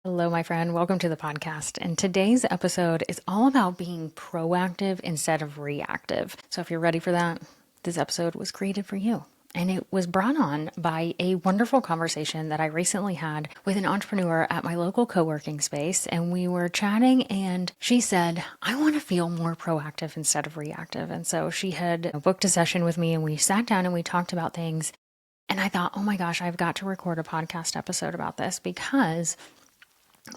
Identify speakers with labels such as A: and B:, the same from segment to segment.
A: Hello, my friend. Welcome to the podcast. And today's episode is all about being proactive instead of reactive. So if you're ready for that, this episode was created for you. And it was brought on by a wonderful conversation that I recently had with an entrepreneur at my local co-working space. And we were chatting and she said, I want to feel more proactive instead of reactive. And so she had booked a session with me and we sat down and we talked about things. And I thought, oh my gosh, I've got to record a podcast episode about this because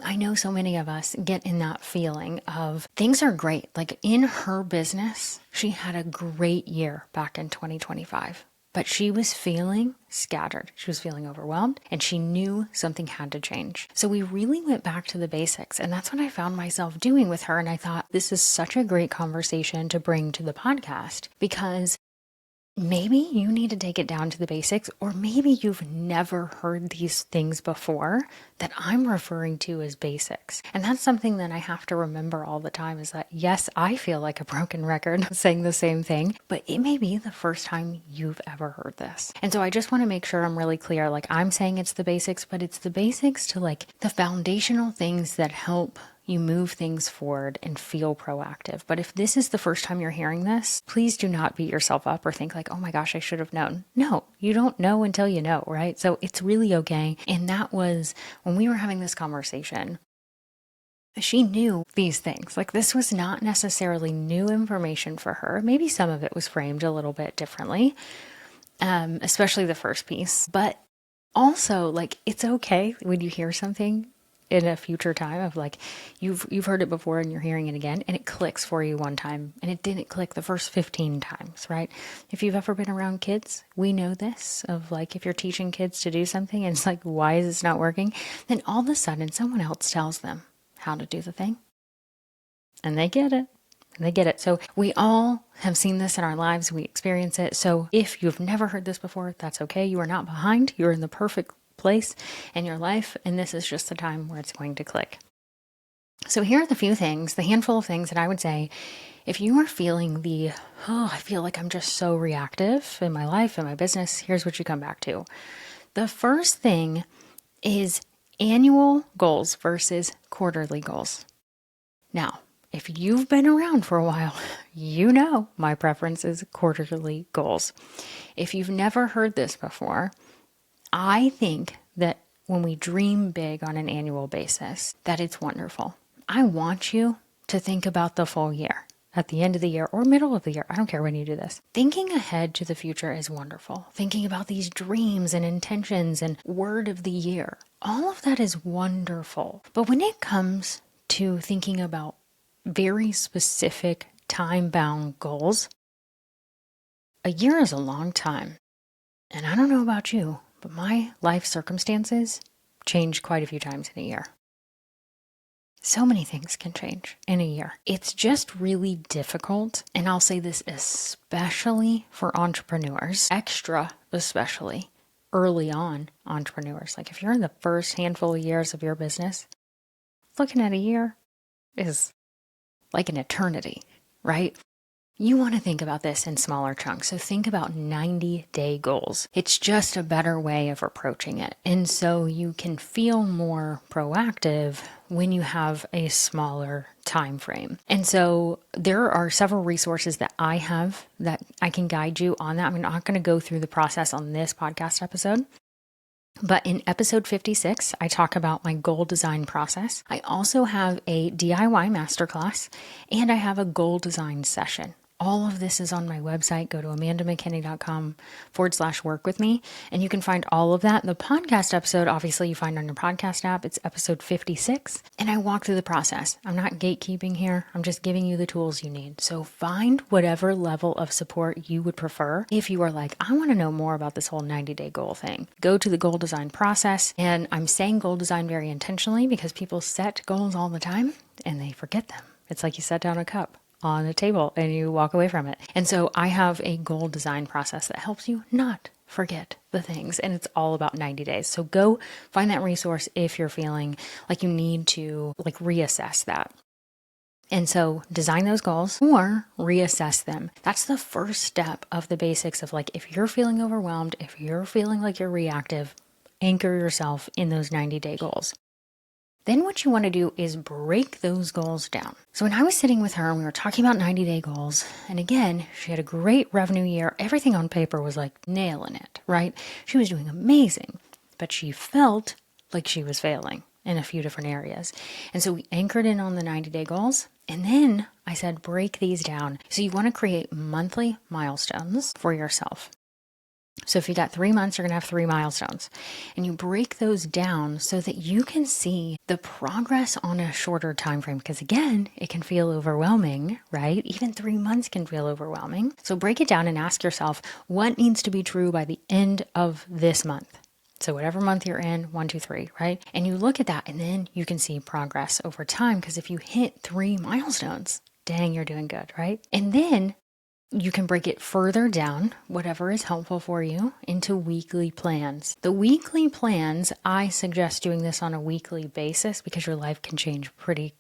A: I know so many of us get in that feeling of things are great. Like in her business, she had a great year back in 2025, but she was feeling scattered. She was feeling overwhelmed and she knew something had to change. So we really went back to the basics, and that's what I found myself doing with her. And I thought this is such a great conversation to bring to the podcast because maybe you need to take it down to the basics, or maybe you've never heard these things before that I'm referring to as basics. And that's something that I have to remember all the time is that, yes, I feel like a broken record saying the same thing, but it may be the first time you've ever heard this. And so I just want to make sure I'm really clear. Like I'm saying it's the basics, but it's the basics to like the foundational things that help you move things forward and feel proactive. But if this is the first time you're hearing this, please do not beat yourself up or think like, oh my gosh, I should have known. No, you don't know until you know, right? So it's really okay. And that was when we were having this conversation, she knew these things. Like this was not necessarily new information for her. Maybe some of it was framed a little bit differently, especially the first piece. But also, like, it's okay when you hear something in a future time of like you've heard it before and you're hearing it again and it clicks for you one time and it didn't click the first 15 times, right? If you've ever been around kids, we know this of like if you're teaching kids to do something and it's like, why is this not working? Then all of a sudden someone else tells them how to do the thing and they get it. They get it. So we all have seen this in our lives. We experience it. So if you've never heard this before, that's okay. You are not behind. You're in the perfect place in your life. And this is just the time where it's going to click. So here are the few things, the handful of things that I would say, if you are feeling I feel like I'm just so reactive in my life, in my business, here's what you come back to. The first thing is annual goals versus quarterly goals. Now, if you've been around for a while, you know my preference is quarterly goals. If you've never heard this before, I think that when we dream big on an annual basis, that it's wonderful. I want you to think about the full year at the end of the year or middle of the year. I don't care when you do this. Thinking ahead to the future is wonderful. Thinking about these dreams and intentions and word of the year, all of that is wonderful. But when it comes to thinking about very specific time-bound goals, a year is a long time. And I don't know about you, but my life circumstances change quite a few times in a year. So many things can change in a year. It's just really difficult. And I'll say this especially for entrepreneurs, extra especially early on entrepreneurs. Like if you're in the first handful of years of your business, looking at a year is like an eternity, right? You want to think about this in smaller chunks. So think about 90-day goals. It's just a better way of approaching it. And so you can feel more proactive when you have a smaller time frame. And so there are several resources that I have that I can guide you on that. I'm not going to go through the process on this podcast episode. But in episode 56, I talk about my goal design process. I also have a DIY masterclass and I have a goal design session. All of this is on my website. Go to amandamckinney.com/work with me. And you can find all of that. The podcast episode, obviously you find on your podcast app. It's episode 56. And I walk through the process. I'm not gatekeeping here. I'm just giving you the tools you need. So find whatever level of support you would prefer. If you are like, I want to know more about this whole 90-day goal thing, go to the goal design process. And I'm saying goal design very intentionally because people set goals all the time and they forget them. It's like you set down a cup on a table and you walk away from it. And so I have a goal design process that helps you not forget the things. And it's all about 90 days. So go find that resource if you're feeling like you need to like reassess that. And so design those goals or reassess them. That's the first step of the basics of like, if you're feeling overwhelmed, if you're feeling like you're reactive, anchor yourself in those 90-day goals. Then what you want to do is break those goals down. So when I was sitting with her and we were talking about 90-day goals, and again, she had a great revenue year. Everything on paper was like nailing it, right? She was doing amazing, but she felt like she was failing in a few different areas. And so we anchored in on the 90-day goals. And then I said, break these down. So you want to create monthly milestones for yourself. So if you got 3 months, you're going to have 3 milestones, and you break those down so that you can see the progress on a shorter time frame. Because again, it can feel overwhelming, right? Even 3 months can feel overwhelming. So break it down and ask yourself, what needs to be true by the end of this month? So whatever month you're in, 1, 2, 3, right? And you look at that and then you can see progress over time. Because if you hit 3 milestones, dang, you're doing good, right? And then you can break it further down, whatever is helpful for you, into weekly plans. The weekly plans, I suggest doing this on a weekly basis because your life can change pretty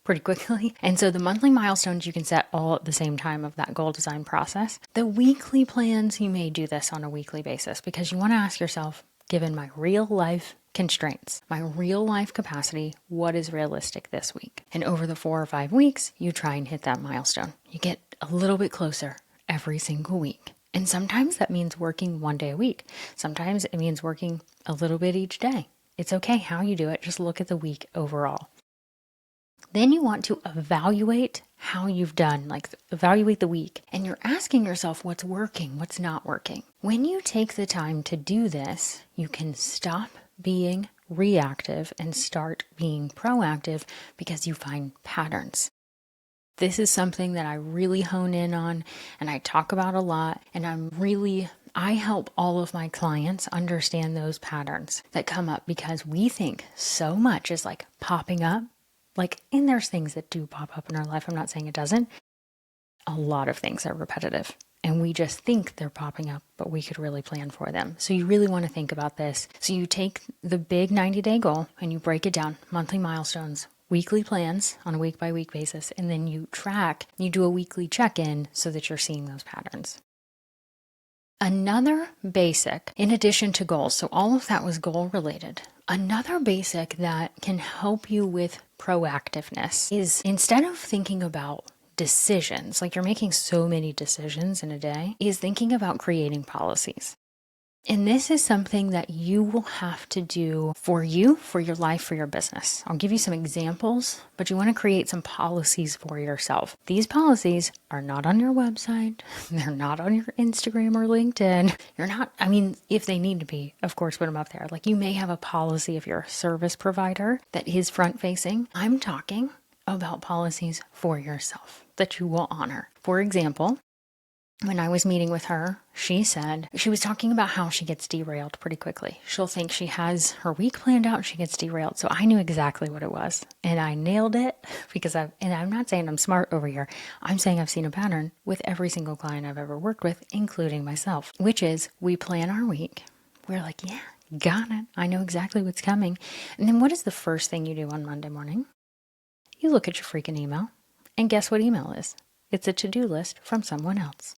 A: quickly. And so the monthly milestones you can set all at the same time of that goal design process. The weekly plans, you may do this on a weekly basis because you want to ask yourself, given my real life constraints, my real life capacity, what is realistic this week? And over the 4 or 5 weeks, you try and hit that milestone. You get a little bit closer every single week. And sometimes that means working 1 day a week. Sometimes it means working a little bit each day. It's okay how you do it. Just look at the week overall. Then you want to evaluate how you've done, like evaluate the week. And you're asking yourself what's working, what's not working. When you take the time to do this, you can stop being reactive and start being proactive because you find patterns. This is something that I really hone in on and I talk about a lot, and I help all of my clients understand those patterns that come up because we think so much is like popping up. And there's things that do pop up in our life. I'm not saying it doesn't. A lot of things are repetitive and we just think they're popping up, but we could really plan for them. So you really want to think about this. So you take the big 90-day goal and you break it down, monthly milestones, weekly plans on a week-by-week basis, and then you do a weekly check-in so that you're seeing those patterns. Another basic, in addition to goals, so all of that was goal related. Another basic that can help you with proactiveness is instead of thinking about decisions, like you're making so many decisions in a day, is thinking about creating policies. And this is something that you will have to do for you, for your life, for your business. I'll give you some examples, but you want to create some policies for yourself. These policies are not on your website. They're not on your Instagram or LinkedIn. If they need to be, of course, put them up there. Like you may have a policy if you're a service provider that is front facing. I'm talking about policies for yourself that you will honor. For example, when I was meeting with her, she said, she was talking about how she gets derailed pretty quickly. She'll think she has her week planned out and she gets derailed. So I knew exactly what it was and I nailed it because I'm not saying I'm smart over here. I'm saying I've seen a pattern with every single client I've ever worked with, including myself, which is we plan our week. We're like, yeah, got it. I know exactly what's coming. And then what is the first thing you do on Monday morning? You look at your freaking email and guess what email is? It's a to-do list from someone else.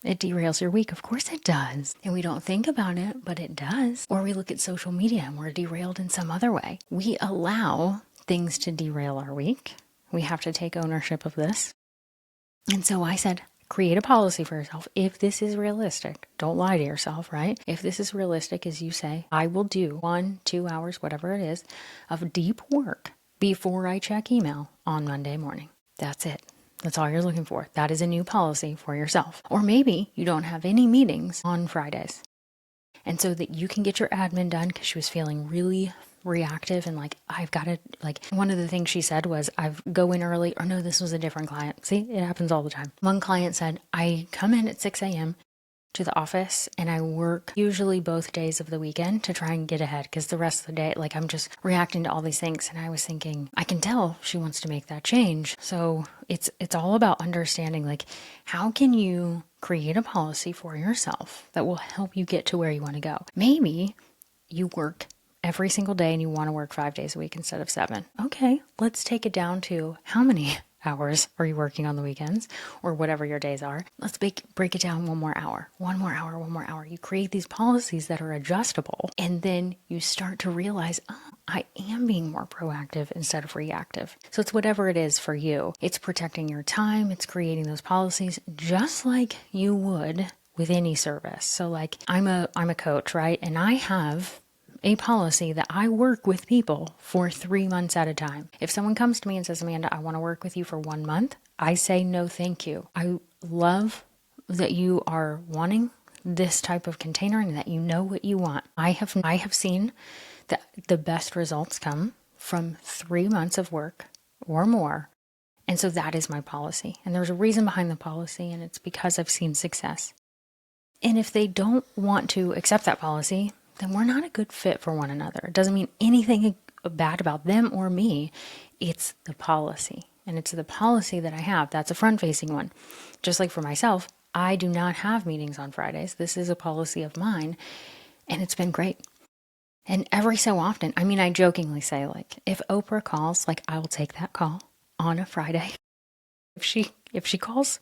A: It derails your week. Of course it does. And we don't think about it, but it does. Or we look at social media and we're derailed in some other way. We allow things to derail our week. We have to take ownership of this. And so I said, create a policy for yourself. If this is realistic, don't lie to yourself, right? If this is realistic, as you say, I will do 1-2 hours, whatever it is, of deep work before I check email on Monday morning. That's it. That's all you're looking for. That is a new policy for yourself. Or maybe you don't have any meetings on Fridays. And so that you can get your admin done because she was feeling really reactive and one of the things she said was I go in early, or no, this was a different client. See, it happens all the time. One client said, I come in at 6 a.m. to the office and I work usually both days of the weekend to try and get ahead because the rest of the day, I'm just reacting to all these things. And I was thinking, I can tell she wants to make that change. So it's all about understanding, how can you create a policy for yourself that will help you get to where you want to go? Maybe you work every single day and you want to work 5 days a week instead of 7. Okay, let's take it down to how many hours are you working on the weekends or whatever your days are? Let's break it down one more hour, one more hour, one more hour. You create these policies that are adjustable, and then you start to realize, oh, I am being more proactive instead of reactive. So it's whatever it is for you. It's protecting your time. It's creating those policies just like you would with any service. So like I'm a coach, right? And I have a policy that I work with people for 3 months at a time. If someone comes to me and says, Amanda, I want to work with you for 1 month, I say no, thank you. I love that you are wanting this type of container and that you know what you want. I have seen that the best results come from 3 months of work or more. And so that is my policy. And there's a reason behind the policy, and it's because I've seen success. And if they don't want to accept that policy, then we're not a good fit for one another. It doesn't mean anything bad about them or me. It's the policy. And it's the policy that I have. That's a front-facing one. Just like for myself, I do not have meetings on Fridays. This is a policy of mine, and it's been great. And every so often, I mean, I jokingly say, like, if Oprah calls, like, I will take that call on a Friday. If she calls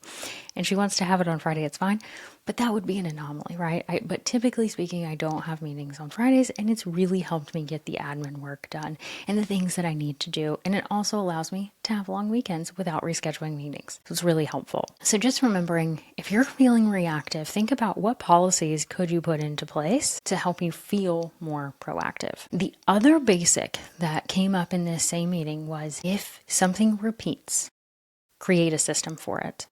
A: and she wants to have it on Friday, it's fine. But that would be an anomaly, right? But typically speaking, I don't have meetings on Fridays, and it's really helped me get the admin work done and the things that I need to do. And it also allows me to have long weekends without rescheduling meetings. So it's really helpful. So just remembering, if you're feeling reactive, think about what policies could you put into place to help you feel more proactive. The other basic that came up in this same meeting was, if something repeats, create a system for it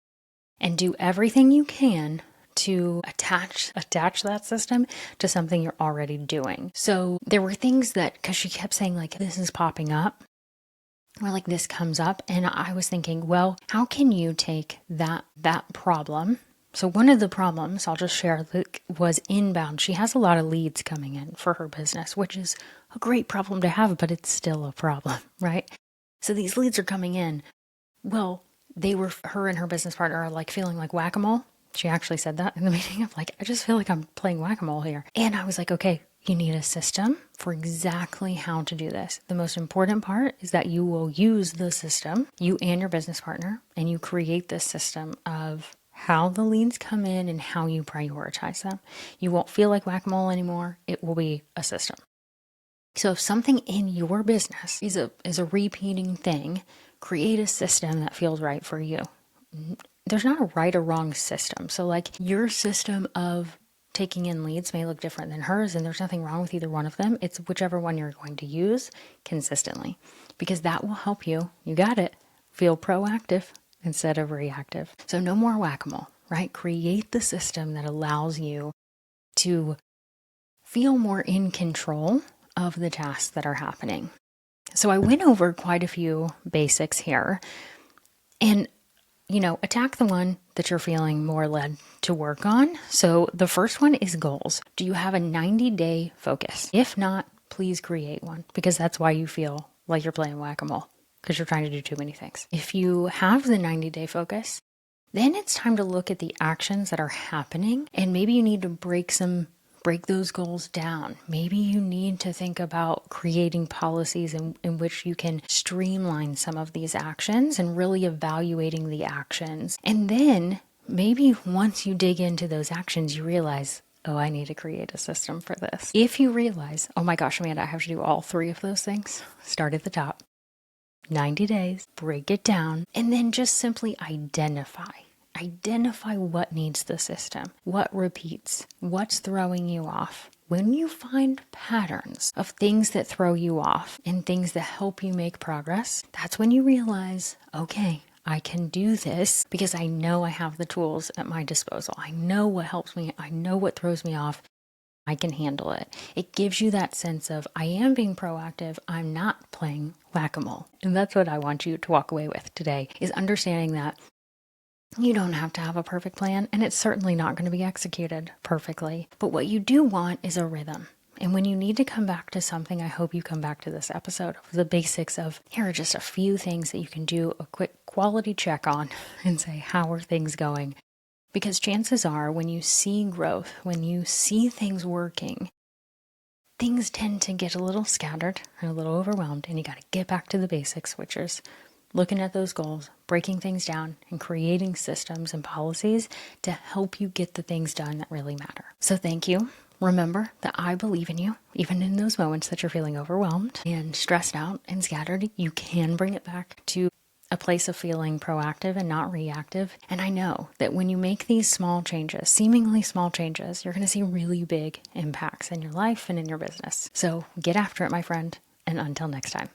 A: and do everything you can to attach that system to something you're already doing. So there were things that, because she kept saying like, this is popping up, or like this comes up, and I was thinking, well, how can you take that problem? So one of the problems I'll just share was inbound. She has a lot of leads coming in for her business, which is a great problem to have, but it's still a problem, right? So these leads are coming in. Well, her and her business partner are like feeling like whack-a-mole. She actually said that in the meeting. I'm like, I just feel like I'm playing whack-a-mole here. And I was like, okay, you need a system for exactly how to do this. The most important part is that you will use the system, you and your business partner, and you create this system of how the leads come in and how you prioritize them. You won't feel like whack-a-mole anymore. It will be a system. So if something in your business is a repeating thing, create a system that feels right for you. There's not a right or wrong system. So like your system of taking in leads may look different than hers, and there's nothing wrong with either one of them. It's whichever one you're going to use consistently, because that will help you got it, feel proactive instead of reactive. So no more whack-a-mole, right? Create the system that allows you to feel more in control of the tasks that are happening. So I went over quite a few basics here, and, attack the one that you're feeling more led to work on. So the first one is goals. Do you have a 90-day focus? If not, please create one, because that's why you feel like you're playing whack-a-mole, because you're trying to do too many things. If you have the 90-day focus, then it's time to look at the actions that are happening, and maybe you need to break those goals down. Maybe you need to think about creating policies in which you can streamline some of these actions and really evaluating the actions. And then maybe once you dig into those actions, you realize, oh, I need to create a system for this. If you realize, oh my gosh, Amanda, I have to do all 3 of those things, start at the top. 90 days, break it down, and then just simply identify what needs the system, what repeats, what's throwing you off. When you find patterns of things that throw you off and things that help you make progress, that's when you realize, okay, I can do this because I know I have the tools at my disposal. I know what helps me. I know what throws me off. I can handle it. It gives you that sense of, I am being proactive. I'm not playing whack-a-mole. And that's what I want you to walk away with today, is understanding that you don't have to have a perfect plan, and it's certainly not going to be executed perfectly. But what you do want is a rhythm. And when you need to come back to something, I hope you come back to this episode of the basics of, here are just a few things that you can do a quick quality check on and say, how are things going? Because chances are, when you see growth, when you see things working, things tend to get a little scattered and a little overwhelmed, and you got to get back to the basics, which is looking at those goals, breaking things down, and creating systems and policies to help you get the things done that really matter. So thank you. Remember that I believe in you, even in those moments that you're feeling overwhelmed and stressed out and scattered. You can bring it back to a place of feeling proactive and not reactive. And I know that when you make these small changes, seemingly small changes, you're going to see really big impacts in your life and in your business. So get after it, my friend. And until next time.